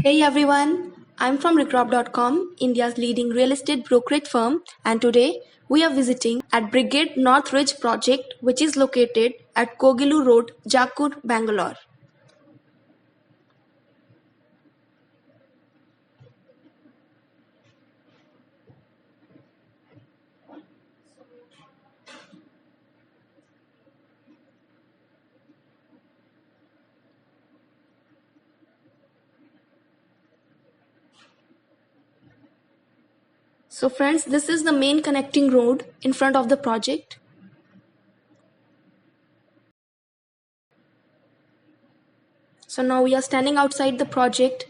Hey everyone, I'm from Regrob.com, India's leading real estate brokerage firm, and today we are visiting at Brigade Northridge project, which is located at Kogilu Road Jakkur, Bangalore. So friends, this is the main connecting road in front of the project. So now we are standing outside the project,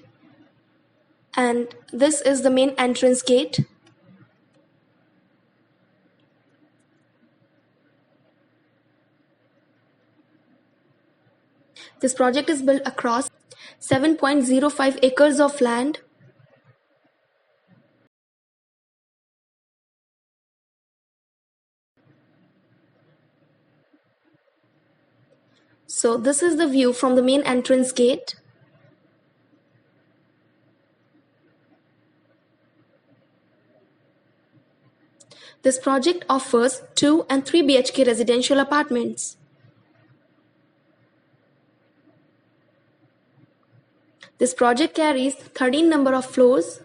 and this is the main entrance gate. This project is built across 7.05 acres of land. So this is the view from the main entrance gate. This project offers 2 and 3 BHK residential apartments. This project carries 13 number of floors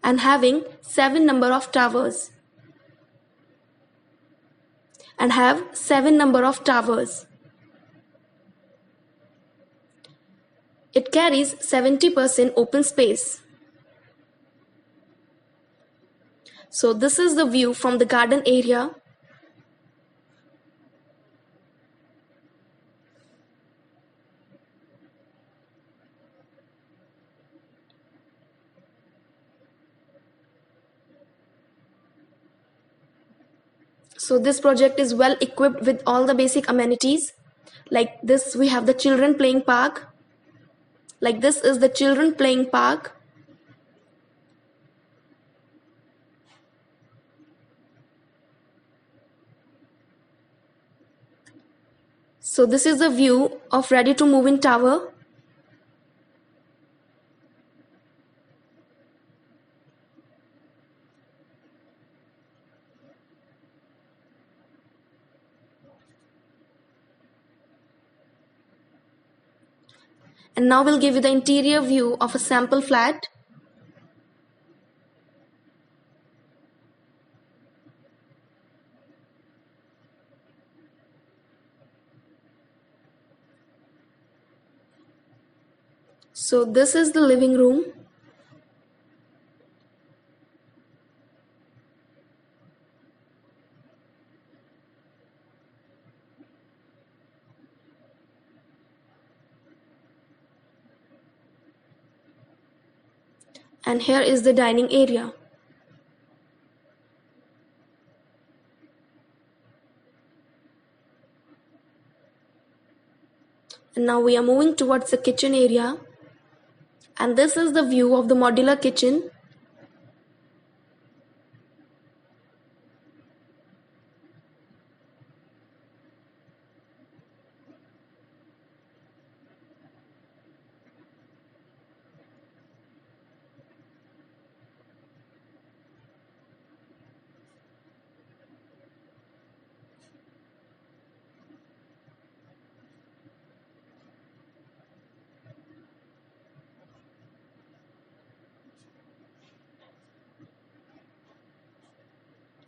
and having 7 number of towers. It carries 70% open space. So this is the view from the garden area. So this project is well equipped with all the basic amenities. Like this, we have the children playing park. Like this is the children playing park. So this is the view of ready to move in tower. And now we'll give you the interior view of a sample flat. So this is the living room. And here is the dining area. And now we are moving towards the kitchen area. And this is the view of the modular kitchen.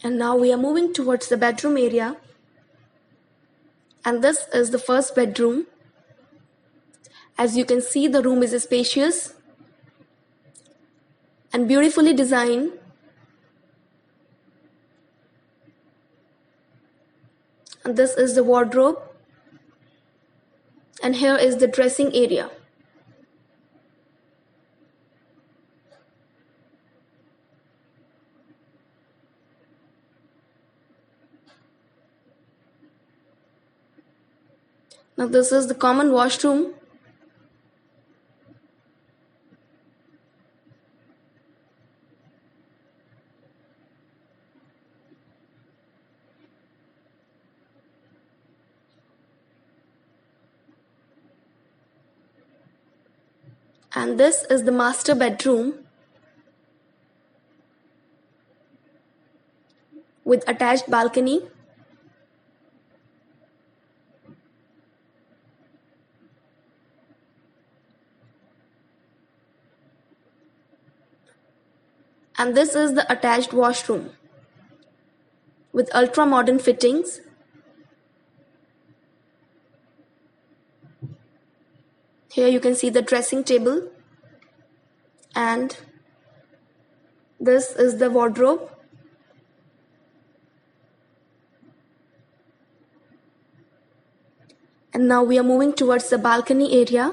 And now we are moving towards the bedroom area. And this is the first bedroom. As you can see, the room is spacious and beautifully designed. And this is the wardrobe. And here is the dressing area. Now this is the common washroom. And this is the master bedroom with attached balcony. And this is the attached washroom with ultra modern fittings. Here you can see the dressing table, and this is the wardrobe. And now we are moving towards the balcony area.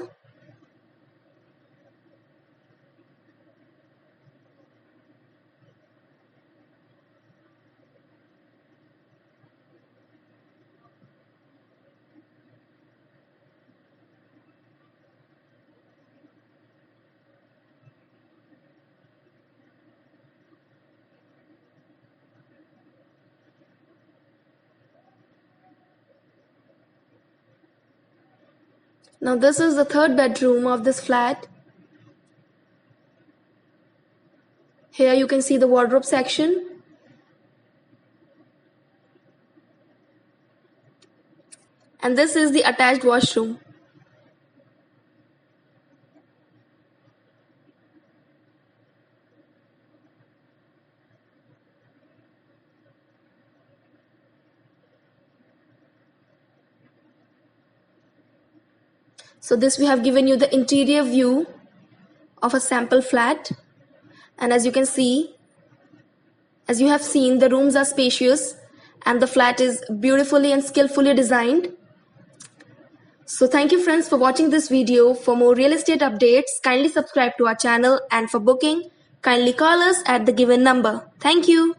Now this is the third bedroom of this flat. Here you can see the wardrobe section. And this is the attached washroom. So this we have given you the interior view of a sample flat, and as you can see, as you have seen, the rooms are spacious and the flat is beautifully and skillfully designed. So thank you friends for watching this video. For more real estate updates, kindly subscribe to our channel, and for booking, kindly call us at the given number. Thank you.